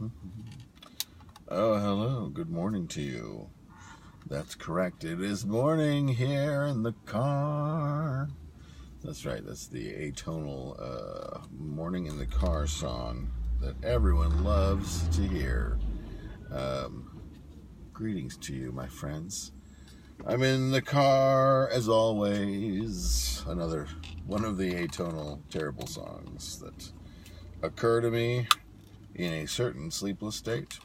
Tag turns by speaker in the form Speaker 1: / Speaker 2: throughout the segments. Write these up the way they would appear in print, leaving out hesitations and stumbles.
Speaker 1: Oh, hello. Good morning to you. That's correct. It is morning here in the car. That's right. That's the atonal morning in the car song that everyone loves to hear. Greetings to you, my friends. I'm in the car, as always. Another one of the atonal terrible songs that occur to me in a certain sleepless state.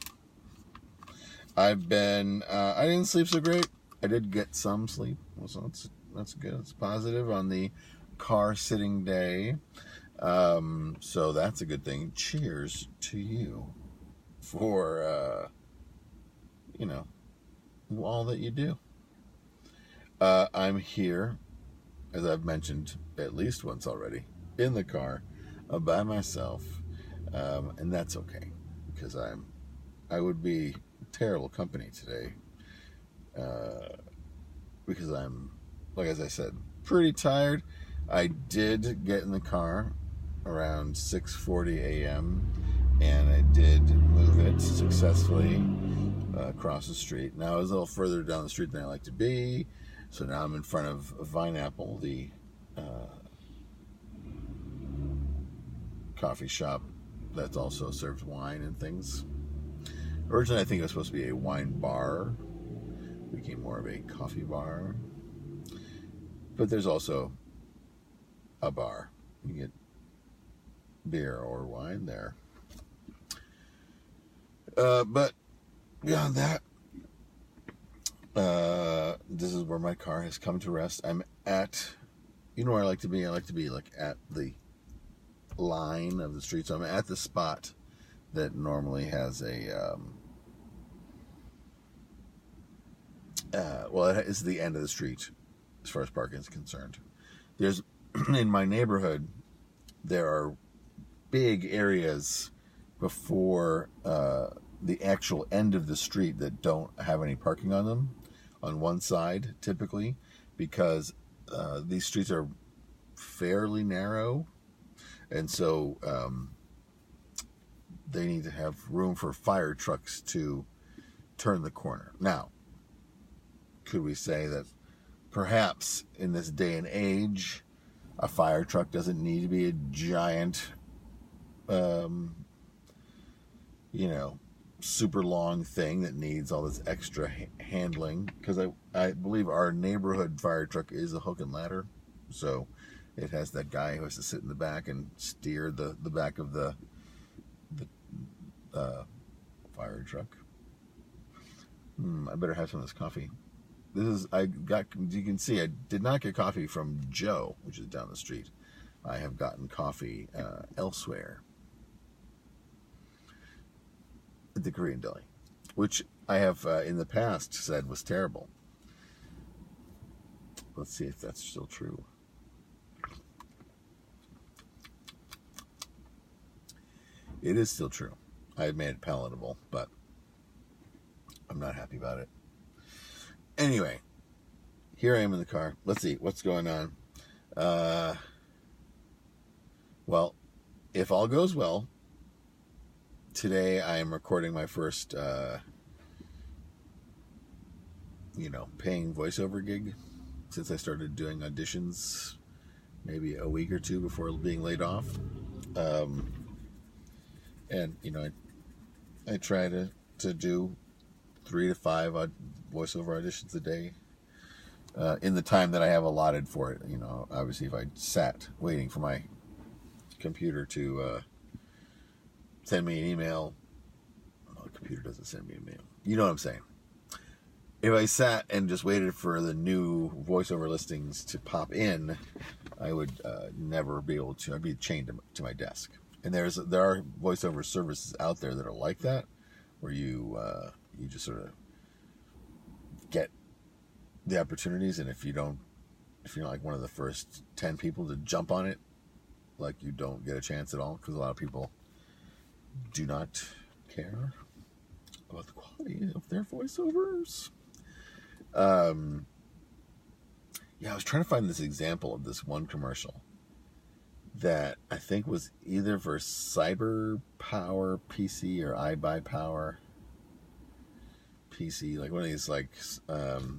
Speaker 1: I didn't sleep so great. I did get some sleep, so that's good. It's positive on the car sitting day. So that's a good thing. Cheers to you for, all that you do. I'm here, as I've mentioned at least once already, in the car by myself, and that's okay because I would be terrible company today because I'm, like as I said, pretty tired. I did get in the car around 6:40 a.m. and I did move it successfully across the street. Now I was a little further down the street than I like to be, so now I'm in front of Vine Apple, the coffee shop that also serves wine and things. Originally, I think it was supposed to be a wine bar. It became more of a coffee bar. But there's also a bar. You can get beer or wine there. But beyond that, this is where my car has come to rest. I'm at, where I like to be? I like to be like at the line of the street. So I'm at the spot that normally has a it is the end of the street as far as parking is concerned. There's in my neighborhood there are big areas before the actual end of the street that don't have any parking on them on one side typically, because these streets are fairly narrow, and so they need to have room for fire trucks to turn the corner. Now, could we say that perhaps in this day and age, a fire truck doesn't need to be a giant, super long thing that needs all this extra handling? Because I believe our neighborhood fire truck is a hook and ladder, so it has that guy who has to sit in the back and steer the back of the fire truck. I better have some of this coffee. You can see I did not get coffee from Joe, which is down the street. I have gotten coffee elsewhere at the Korean deli, which I have in the past said was terrible. Let's see if that's still true. It is still true. I have made it palatable, but I'm not happy about it. Anyway, here I am in the car. Let's see what's going on. Well, if all goes well, today I am recording my first, paying voiceover gig since I started doing auditions maybe a week or two before being laid off. And, I try to do 3 to 5 voiceover auditions a day in the time that I have allotted for it. Obviously, if I sat waiting for my computer to send me an email, the computer doesn't send me an email. You know what I'm saying? If I sat and just waited for the new voiceover listings to pop in, I would never be able to. I'd be chained to my desk. And there are voiceover services out there that are like that, where you just sort of get the opportunities, and if you're like one of the first 10 people to jump on it, like, you don't get a chance at all, because a lot of people do not care about the quality of their voiceovers. I was trying to find this example of this one commercial that I think was either for Cyber Power PC or iBuyPower PC, like one of these like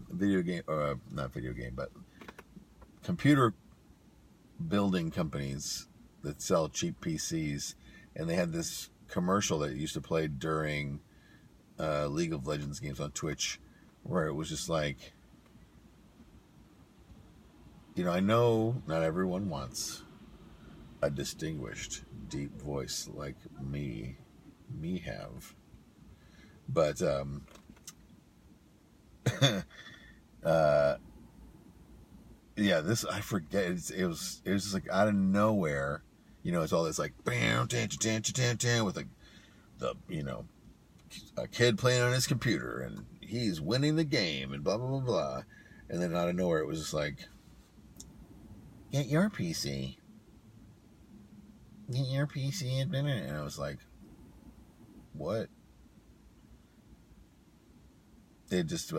Speaker 1: video game, or not video game, but computer building companies that sell cheap PCs, and they had this commercial that used to play during League of Legends games on Twitch, where it was just like, I know not everyone wants a distinguished, deep voice like me have, but yeah, this, I forget, it was just like out of nowhere, it's all this like bam, with like the a kid playing on his computer and he's winning the game and blah blah blah blah, and then out of nowhere it was just like, get your PC, and I was like, what? It just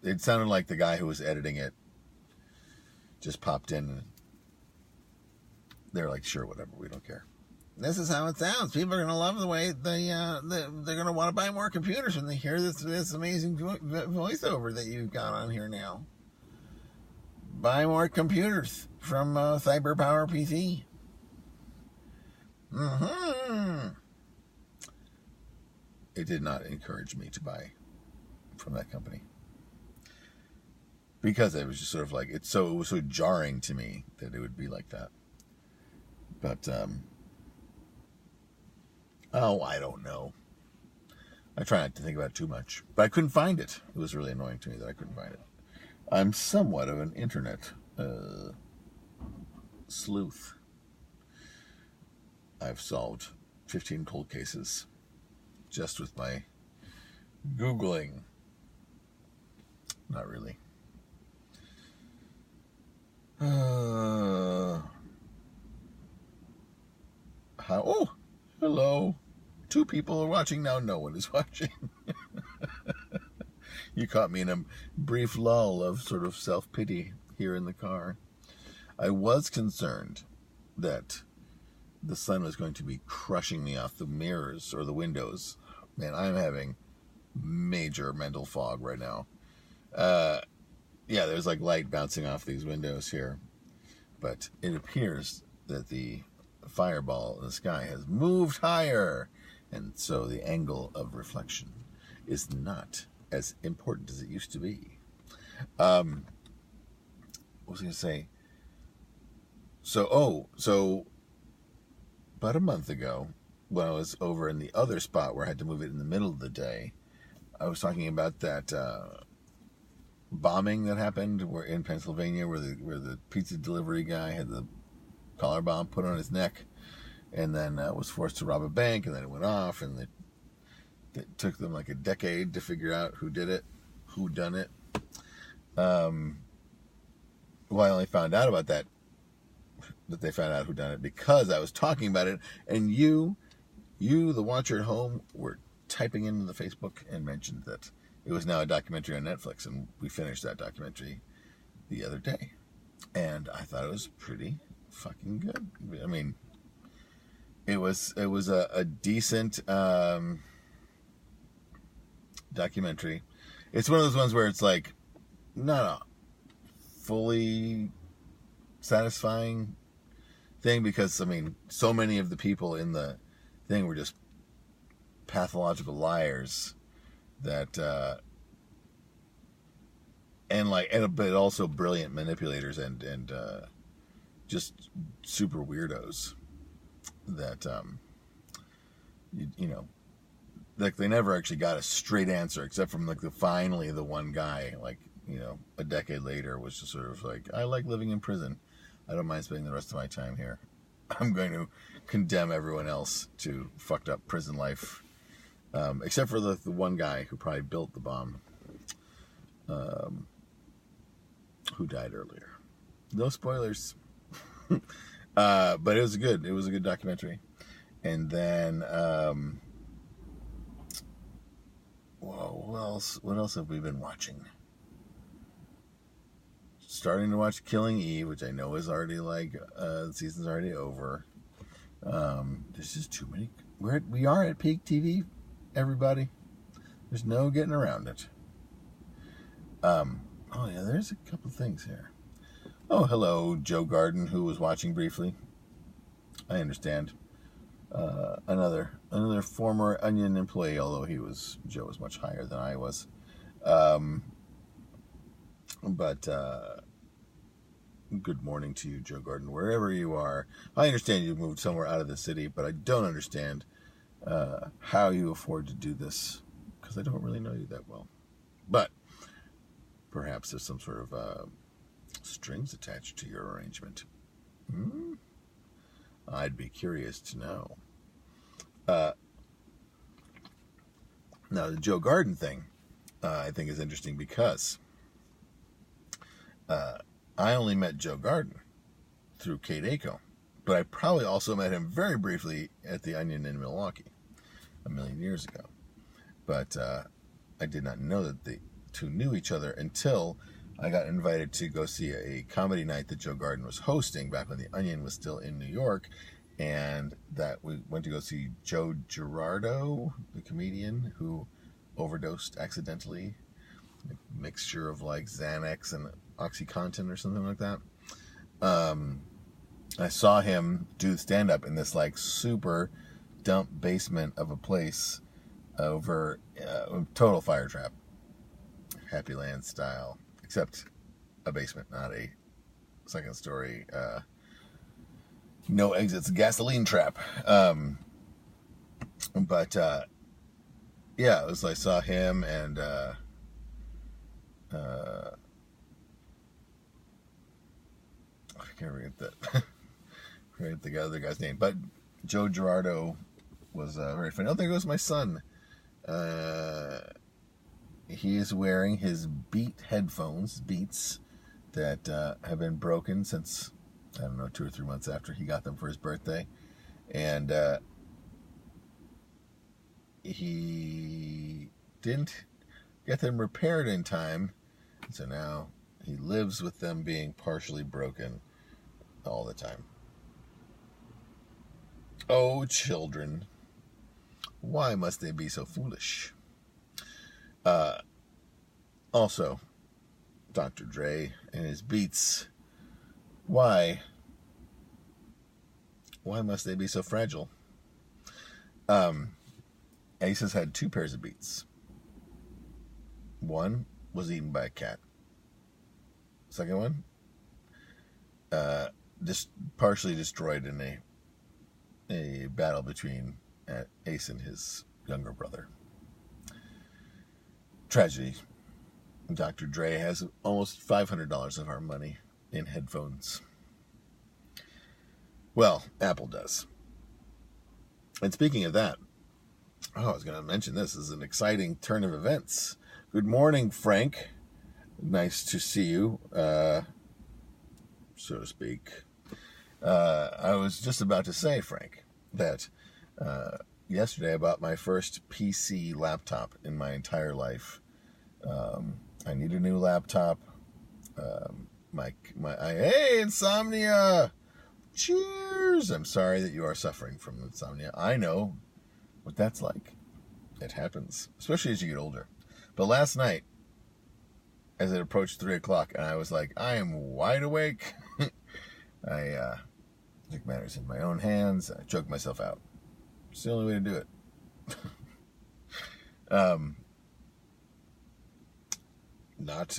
Speaker 1: it sounded like the guy who was editing it just popped in and they're like, sure, whatever, we don't care. This is how it sounds. People are going to love the way they're going to want to buy more computers when they hear this amazing voiceover that you've got on here now. Buy more computers from Cyber Power PC. It did not encourage me to buy from that company, because it was just sort of like, it was so jarring to me that it would be like that. But I don't know. I try not to think about it too much, but I couldn't find it. It was really annoying to me that I couldn't find it. I'm somewhat of an internet sleuth. I've solved 15 cold cases just with my Googling. Not really. Oh, hello. 2 people are watching now. No one is watching. You caught me in a brief lull of sort of self-pity here in the car. I was concerned that the sun was going to be crushing me off the mirrors or the windows. Man, I'm having major mental fog right now. Yeah, there's like light bouncing off these windows here. But it appears that the fireball in the sky has moved higher. And so the angle of reflection is not as important as it used to be. What was I going to say? So about a month ago, when I was over in the other spot where I had to move it in the middle of the day, I was talking about that bombing that happened in Pennsylvania, where the pizza delivery guy had the collar bomb put on his neck, and then was forced to rob a bank, and then it went off, and it took them like a decade to figure out who did it, who done it. Well, I only found out about that they found out who done it because I was talking about it, and you, the watcher at home, were typing into the Facebook and mentioned that it was now a documentary on Netflix, and we finished that documentary the other day, and I thought it was pretty fucking good. I mean, it was a decent documentary. It's one of those ones where it's like not a fully satisfying thing, because I mean, so many of the people in the thing were just pathological liars that but also brilliant manipulators and just super weirdos that like they never actually got a straight answer, except from like finally the one guy, like, a decade later, was just sort of like, I like living in prison. I don't mind spending the rest of my time here. I'm going to condemn everyone else to fucked up prison life, except for the one guy who probably built the bomb, who died earlier. No spoilers. But it was a good documentary. And then, what else have we been watching? starting to watch Killing Eve, which I know is already the season's already over. There's just too many. We are at peak TV, everybody. There's no getting around it. Oh yeah, there's a couple things here. Oh, hello, Joe Garden, who was watching briefly. I understand. Another former Onion employee, although Joe was much higher than I was. But good morning to you, Joe Garden, wherever you are. I understand you've moved somewhere out of the city, but I don't understand how you afford to do this, because I don't really know you that well. But perhaps there's some sort of strings attached to your arrangement. I'd be curious to know. Now, the Joe Garden thing, I think is interesting because I only met Joe Garden through Kate Aco, but I probably also met him very briefly at the Onion in Milwaukee a million years ago. But I did not know that the two knew each other until I got invited to go see a comedy night that Joe Garden was hosting back when the Onion was still in New York, and that we went to go see Joe Girardo, the comedian who overdosed accidentally, a mixture of like Xanax and OxyContin or something like that. I saw him do stand-up in this like super dump basement of a place over total fire trap, Happy Land style, except a basement, not a second story no exits gasoline trap. But yeah, it was like I saw him and I can't forget the other guy's name, but Joe Girardo was very funny. Oh, there goes my son. He is wearing his Beats that have been broken since, I don't know, 2 or 3 months after he got them for his birthday. And he didn't get them repaired in time, so now he lives with them being partially broken all the time. Oh, children, why must they be so foolish? Also, Dr. Dre and his Beats, why must they be so fragile? Ace has had 2 pairs of Beats. One was eaten by a cat. Second one, just partially destroyed in a battle between Ace and his younger brother. Tragedy. Dr. Dre has almost $500 of our money in headphones. Well, Apple does. And speaking of that, I was going to mention this is an exciting turn of events. Good morning, Frank. Nice to see you, so to speak. I was just about to say, Frank, that yesterday I bought my first PC laptop in my entire life. I need a new laptop. Hey, insomnia! Cheers! I'm sorry that you are suffering from insomnia. I know what that's like. It happens, especially as you get older. But last night, as it approached 3 o'clock, and I was like, I am wide awake. I took matters in my own hands. I choked myself out. It's the only way to do it. Not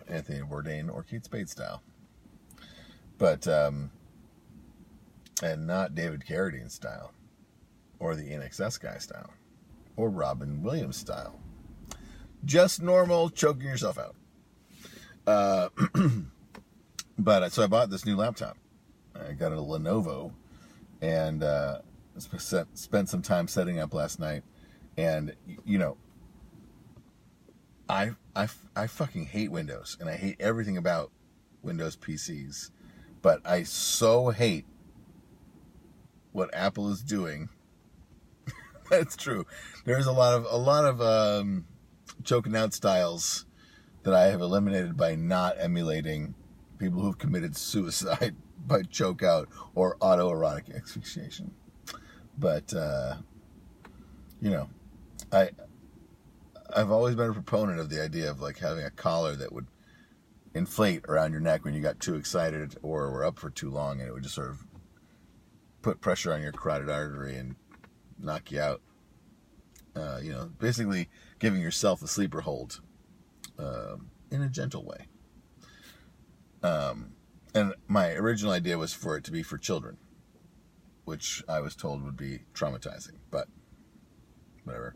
Speaker 1: Anthony Bourdain or Kate Spade style, but and not David Carradine style, or the NXS guy style, or Robin Williams style. Just normal choking yourself out. But so I bought this new laptop. I got a Lenovo, and spent some time setting up last night. And you know, I fucking hate Windows, and I hate everything about Windows PCs. But I so hate what Apple is doing. That's true. There's a lot of choking out styles that I have eliminated by not emulating people who have committed suicide by choke out or autoerotic asphyxiation. But, you know, I've always been a proponent of the idea of like having a collar that would inflate around your neck when you got too excited or were up for too long, and it would just sort of put pressure on your carotid artery and knock you out. You know, basically giving yourself a sleeper hold in a gentle way. And my original idea was for it to be for children, which I was told would be traumatizing, but whatever.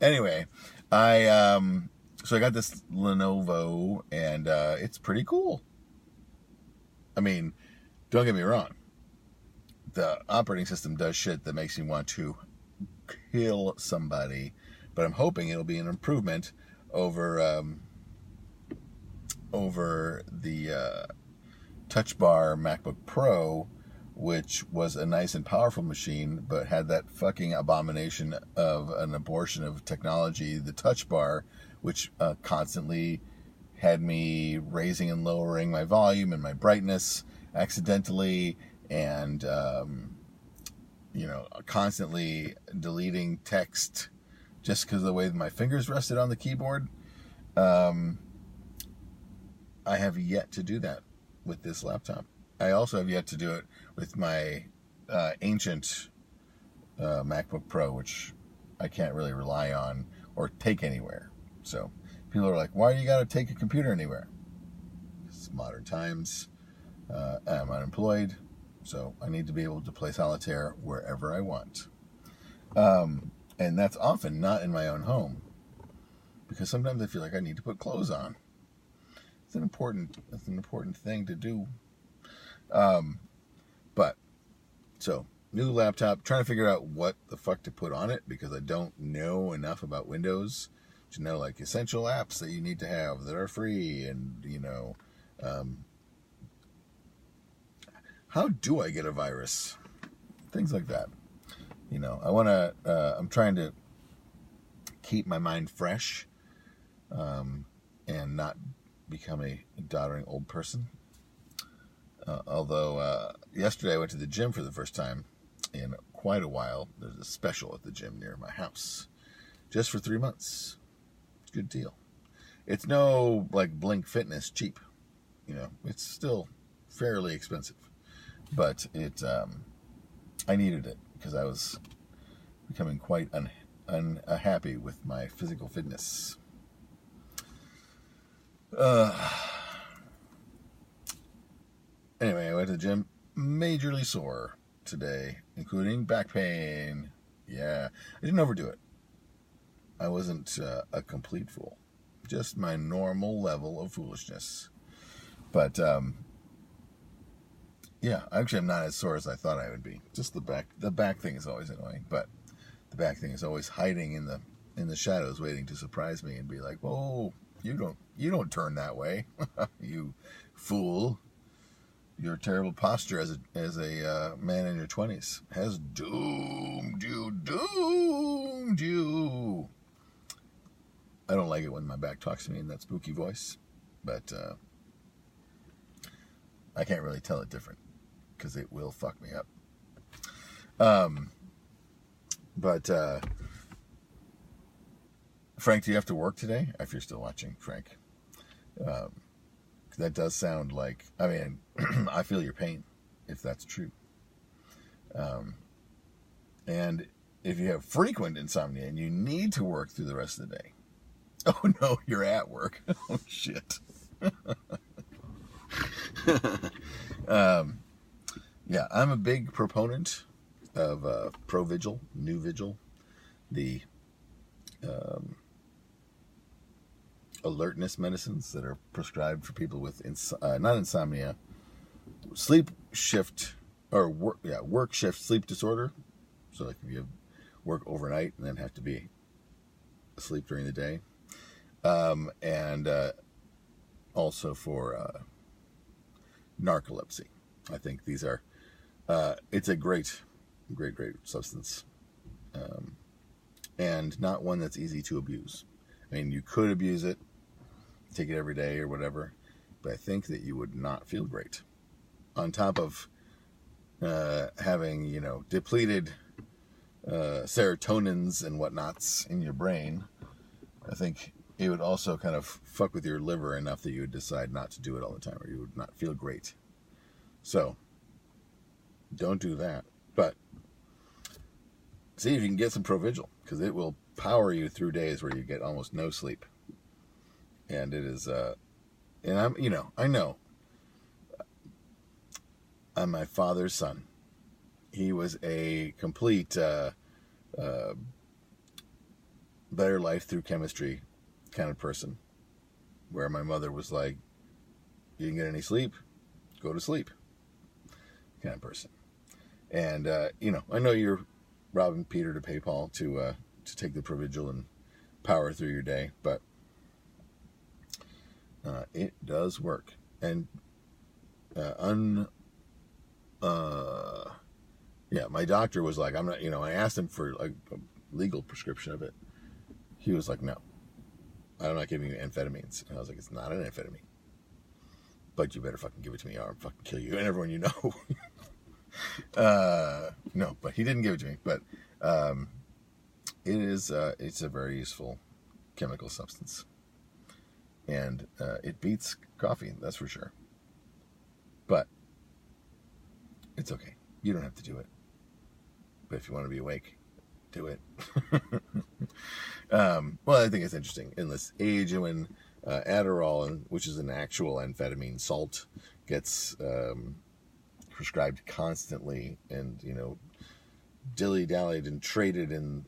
Speaker 1: Anyway, so I got this Lenovo, and it's pretty cool. I mean, don't get me wrong. The operating system does shit that makes me want to kill somebody, but I'm hoping it'll be an improvement over the Touch Bar MacBook Pro, which was a nice and powerful machine, but had that fucking abomination of an abortion of technology, the Touch Bar, which constantly had me raising and lowering my volume and my brightness accidentally, and you know, constantly deleting text just because of the way my fingers rested on the keyboard. I have yet to do that with this laptop. I also have yet to do it with my ancient MacBook Pro, which I can't really rely on or take anywhere. So people are like, why do you got to take a computer anywhere? It's modern times. I'm unemployed, so I need to be able to play solitaire wherever I want. And that's often not in my own home, because sometimes I feel like I need to put clothes on. It's an important thing to do. But so new laptop, trying to figure out what the fuck to put on it, because I don't know enough about Windows to know like essential apps that you need to have that are free, and you know, how do I get a virus? Things like that. You know, I'm trying to keep my mind fresh, and not become a doddering old person. Although yesterday I went to the gym for the first time in quite a while. There's a special at the gym near my house, just for 3 months. It's a good deal. It's no like Blink Fitness cheap, you know. It's still fairly expensive, but I needed it because I was becoming quite unhappy with my physical fitness. Anyway, I went to the gym, majorly sore today, including back pain. Yeah, I didn't overdo it. I wasn't a complete fool. Just my normal level of foolishness. But, yeah, actually I'm not as sore as I thought I would be. Just the back thing is always annoying, but the back thing is always hiding in the shadows, waiting to surprise me and be like, "Whoa, you don't turn that way, you fool. Your terrible posture as a man in your 20s has doomed you." I don't like it when my back talks to me in that spooky voice, but I can't really tell it different because it will fuck me up. But Frank, do you have to work today? If you're still watching, Frank. That does sound like, I mean, I feel your pain, if that's true. And if you have frequent insomnia and you need to work through the rest of the day. Oh no, you're at work. Oh shit. Yeah, I'm a big proponent of ProVigil, New Vigil, the alertness medicines that are prescribed for people with not insomnia, sleep shift or work shift sleep disorder. So like if you work overnight and then have to be asleep during the day, and also for narcolepsy. I think these are it's a great substance, and not one that's easy to abuse. I mean, you could abuse it, take it every day or whatever, But I think that you would not feel great. On top of having, depleted serotonins and whatnots in your brain, I think it would also kind of fuck with your liver enough that you would decide not to do it all the time, or you would not feel great. So, don't do that. But see if you can get some Provigil, because it will power you through days where you get almost no sleep. And it is, and I know, I'm my father's son. He was a complete better life through chemistry kind of person, where my mother was like, you didn't get any sleep, go to sleep kind of person. And, I know you're robbing Peter to pay Paul to take the Provigil and power through your day, but it does work. And my doctor was like, I'm not, I asked him for like a legal prescription of it. He was like, no, I'm not giving you amphetamines. And I was like, it's not an amphetamine, but you better fucking give it to me or I'll fucking kill you and everyone you know. No, but he didn't give it to me, but it's a very useful chemical substance, and it beats coffee, that's for sure. But it's okay, you don't have to do it, but if you want to be awake, do it. Well, I think it's interesting in this age when Adderall, which is an actual amphetamine salt, gets prescribed constantly and dilly-dallied and traded in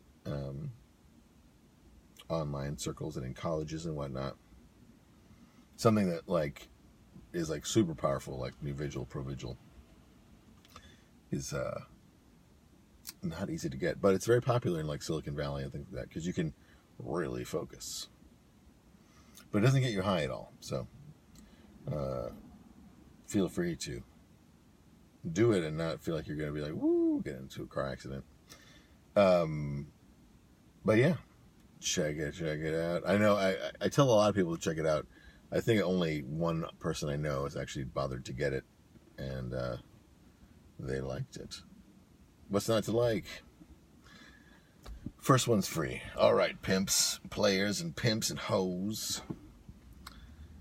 Speaker 1: online circles and in colleges and whatnot. Something that is super powerful, like Provigil, is not easy to get, but it's very popular in Silicon Valley and things like that, because you can really focus, but it doesn't get you high at all. So feel free to do it and not feel like you're going to be like, woo, get into a car accident. But yeah, check it out. I know I tell a lot of people to check it out. I think only one person I know has actually bothered to get it, and they liked it. What's not to like? First one's free. All right, pimps, players, and pimps and hoes.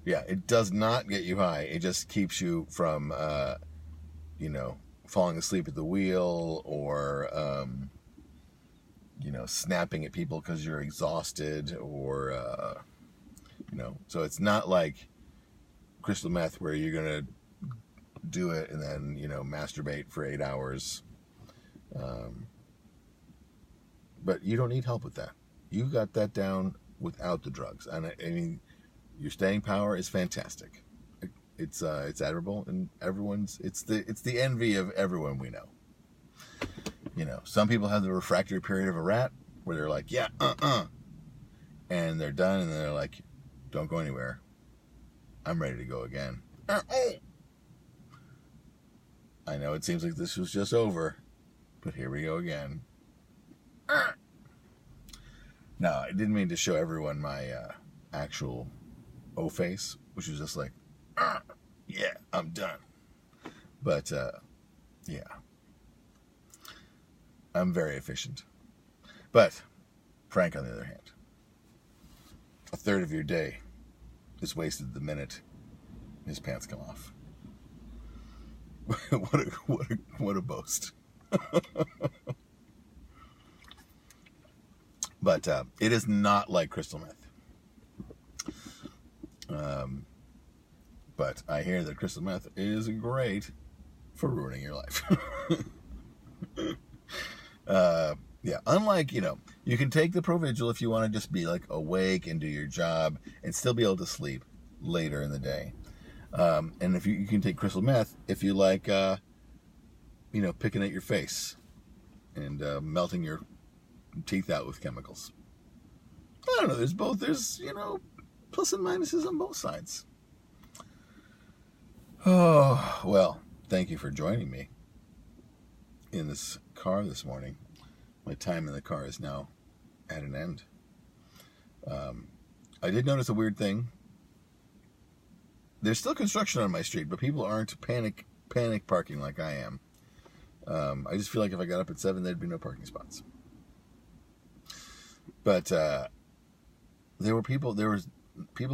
Speaker 1: Yeah, it does not get you high. It just keeps you from falling asleep at the wheel, or snapping at people because you're exhausted, or so it's not like crystal meth where you're gonna do it and then masturbate for 8 hours. But you don't need help with that. You got that down without the drugs, and I mean, your staying power is fantastic. It's admirable, and it's the envy of everyone we know. Some people have the refractory period of a rat, where they're like, yeah, and they're done, and then they're like, don't go anywhere, I'm ready to go again. I know it seems like this was just over, but here we go again. Now, I didn't mean to show everyone my actual O-face, which was just like, yeah, I'm done. But, yeah. I'm very efficient. But, Frank, on the other hand, a third of your day is wasted the minute his pants come off. what a boast. But it is not like crystal meth. But I hear that crystal meth is great for ruining your life. Yeah, unlike, you can take the Provigil if you want to just be awake and do your job and still be able to sleep later in the day. And if you can take crystal meth if you like, picking at your face and melting your teeth out with chemicals. I don't know, there's plus and minuses on both sides. Oh, well, thank you for joining me in this car this morning. My time in the car is now at an end. I did notice a weird thing there's still construction on my street, but people aren't panic parking like I am. I just feel like if I got up at 7, there'd be no parking spots. But there were people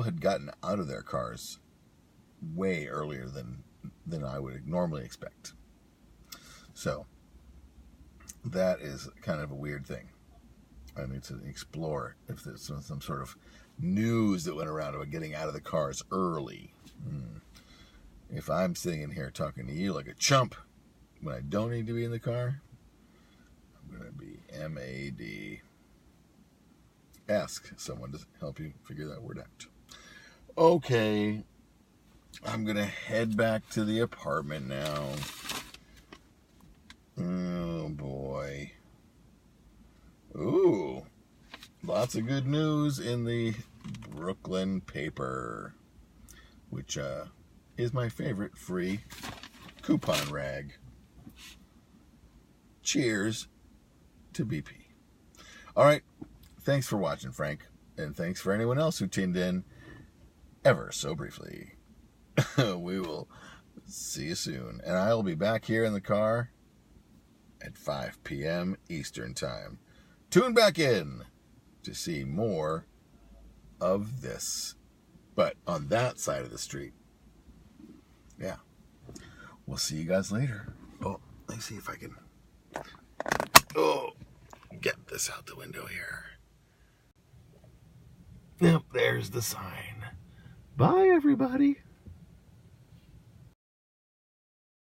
Speaker 1: had gotten out of their cars way earlier than I would normally expect. So that is kind of a weird thing. I need to explore if there's some sort of news that went around about getting out of the cars early. If I'm sitting in here talking to you like a chump when I don't need to be in the car, I'm going to be MAD. Ask someone to help you figure that word out. Okay, I'm going to head back to the apartment now. Oh, boy. Ooh, lots of good news in the Brooklyn paper, which is my favorite free coupon rag. Cheers to BP. All right, thanks for watching, Frank, and thanks for anyone else who tuned in ever so briefly. We will see you soon, and I'll be back here in the car at 5 p.m. Eastern Time. Tune back in to see more of this, but on that side of the street. Yeah. We'll see you guys later. Oh, let me see if I can get this out the window here. Yep, there's the sign. Bye, everybody.